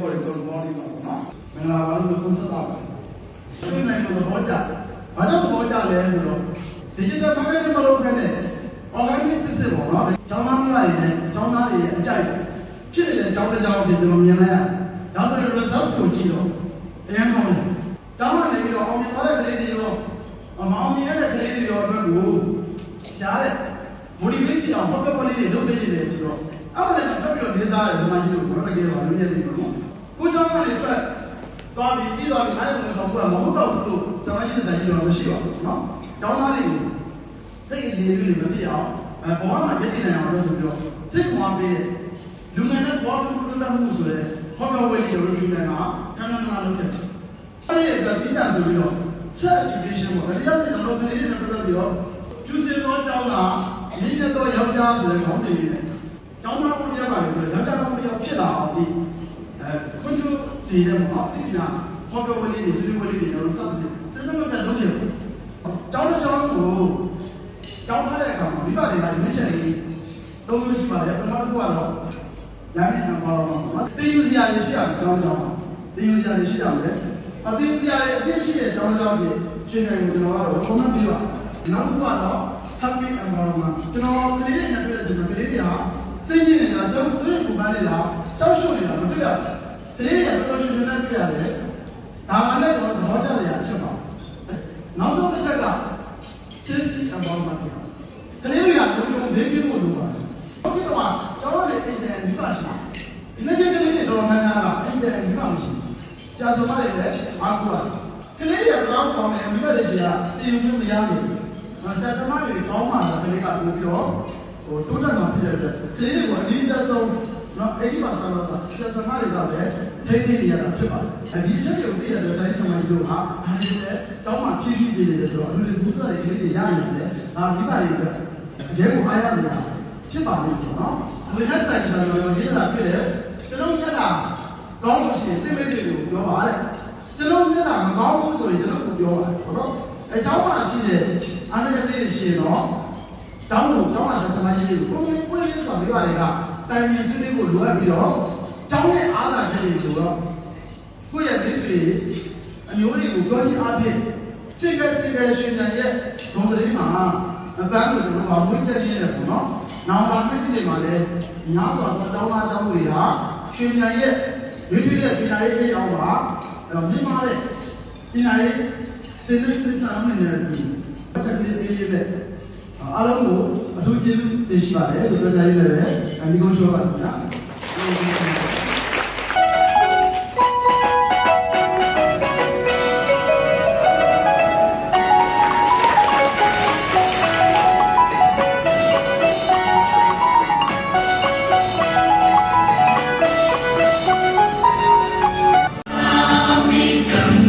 ခေါ်တယ်တော်တော်လေးပါနော်မင်္ဂလာပါလို့ကိုဆက်တာပါဒီနိုင်တော့ဘောကြဘာကြောင့်ဘောကြလဲဆိုတော့ digital marketing မလုပ်ခဲ့တဲ့ organic system ပေါ့နော်ကျောင်းသားများတွေနဲ့ကျောင်းသားတွေရဲ့အကြိုက်ဖြစ်နေတဲ့ကျောင်းတစ်ကျောင်းတွေကျွန်တော်မြင်လိုက်ရဒါဆိုရင် results ကိုကြည့်တော့အရင်ကောင်းတယ်ကျောင်းကနေပြီးတော့အောင်မြင်သွားတဲ့ကလေးတွေရောမအောင်မြင်တဲ့ကလေးတွေရောအတွက်ကိုရှားတဲ့ motivate ဖြစ်အောင်ဟောပြောလေးတွေလုပ်ပေးနေတယ်ဆိုတော့အဲ့ဒါလည်းထပ်ပြီးတော့လေးစားရဲစမကြီးတို့ဘာလို့ကြည့်ပါလဲမြင်နေတော့ကိုကျောင်းကနေထွက်သွားပြီးတော့အဲ့ဒါကိုဆောင်ဖို့မဟုတ်တော့ဘူးလို့စမကြီးဆိုင်ကြီးတော့မရှိပါဘူးနော်ကျောင်းသားတွေကိုစိတ်အလေးလေးမဖြစ်အောင်ဘောမှာရည်တည်နိုင်အောင်လို့ဆိုပြီးတော့စိတ်ကွာပေးလူငယ်နဲ့ဘောလုံးတူတာမှုဆိုတဲ့ဟောပြောဝေးလေးတို့ယူနေတာခဏခဏလုပ်တယ်အဲ့ဒါတိကျဆိုပြီးတော့ self education ပေါ့ဒါကြောင့်ကျွန်တော်ကလေးတွေနဲ့ပြောပြီးတော့ကျူးစင်သောကျောင်းသားရင်းတဲ့သောယောက်ျားဆိုတဲ့ခေါင်းစဉ်လေးနဲ့ကျောင်းသားကိုပြပါလေဆိုတော့ယောက်ျားကောင်တစ်ယောက်ဖြစ်လာအောင်ဒီခွင့်ပြုစီတဲ့ပေါ့ဒီကဟောပြောဝေးလေးတွေဆွေးနွေးဝေးလေးတွေကျွန်တော်စသဖြင့်စစမကလုပ်တယ်ကျောင်းတစ်ကျောင်းကိုကျောင်းထားတဲ့အခါမှာမိဘတွေကရွေးချယ်နေသုံးလို့ရှိပါတယ်ပထမတစ်ခုကတော့လမ်းနဲ့အပေါ်မှာတင်ယူစရာတွေရှိရကျောင်းကျောင်းတင်ယူစရာတွေရှိရတယ်အတင်ယူစရာတွေအပြည့်ရှိတဲ့ကျောင်းကျောင်းတွေရှင်းနေကိုကျွန်တော်ကတော့ဘုံမပြပါနောက်တစ်ခုကတော့ happy environment ကျွန်တော်ကလေးတွေနဲ့တွေ့တဲ့ချိန်မှာကလေးတွေဟာစိတ်ရင်းနေတာစိတ်ကိုယ်ပန်းနေတာကြောက်ရွံ့နေတာမတွေ့ရဘူးကလေးတွေကတော့ရှင်ရှင်နဲ့တွေ့ရတယ်ဒါမှလည်းတော့သဘောကျစရာအချက်ပါနောက်ဆုံးတစ်ချက်က safety environment ကလေးတွေကဘုံဘုံဘေးကင်းဖို့လိုပါတယ်။ဒီတော့ကျောင်းရဲ့အင်တာနက်ဒီပါရှိတယ်။ဒီနေ့ကလေးတွေတော်များများကအင်တာနက်ဒီပါမရှိဘူး။ဆရာဆောင်မတွေလည်းအားကိုးရတယ်။ကလေးတွေကတော့ကောင်းတယ်မိဘတွေရှိတာတင်ယူမရနိုင်ဘူး။ဆရာဆောင်မတွေကောင်းမှတော့ကလေးကပြောတိုးတက်မှဖြစ်တဲ့အတွက်ကလေးတွေကိုအနည်းဆုံးနော်80%လောက်ဆရာဆောင်မတွေကလည်းထိထိနေရတာဖြစ်ပါတယ်။ဒီချက်တွေကိုသိရတဲ့ဆိုင်ဆောင်မတွေတို့ဟာအဲဒီလည်းတောင်းမှဖြည့်ဆည်းပေးနေတယ်ဆိုတော့လူတွေဘုရားတွေကလေးတွေရနိုင်တယ်။မိဘတွေကအရေးကိုအားရနေတာဖြစ်ပါလိမ့်မယ်နော်။ဘယ်နဲ့ဆိုင်ဆိုင်ရောရေးတာဖြစ်တယ်။ကျွန်တော်မျက်နှာကောင်းလို့ရှိရင်သိမိတ်ဆွေကိုပြောပါတဲ့။ကျွန်တော်မျက်နှာမကောင်းဘူးဆိုရင်ကျွန်တော်ကိုပြောပါတယ်ဟုတ်နော်။အเจ้าမှာရှိတဲ့အားနည်းလေးတွေရှိရင်တော့ကျောင်းမှာဆက်စမကြီးတွေကိုကိုယ်ဆိုပြီးပါလေကတိုင်ပင်ဆွေးနွေးဖို့လိုအပ်ပြီးတော့ကျောင်းရဲ့အားသာချက်တွေဆိုတော့ကိုယ့်ရဲ့မိတ်ဆွေအမျိုးတွေကိုပြောချင်အားဖြင့်စိတ်ကရွှေဉာဏ်ရဲ့ဂုဏ်သတင်းမှာအပန်းကိုကျွန်တော်ကဝိတက်နေတယ်ပေါ့နော်။နောက်လာနှစ်တွေမှာလည်းများစွာတောင်းသားကျောင်းတွေဟာရွှေဉာဏ်ရဲ့ရွေးထွေးတဲ့ပညာရေးအကြောင်းပါမြင့်မားတဲ့ပညာရေးသင်တဲ့သစ္စာမှန်တဲ့ဒီအချက်လေးပေးရတဲ့အားလုံးကိုအထူးကျေးဇူးတင်ရှိပါတယ်လို့ပြောကြရည်လည်းဒီကုန်းရှောပါခင်ဗျာAmen.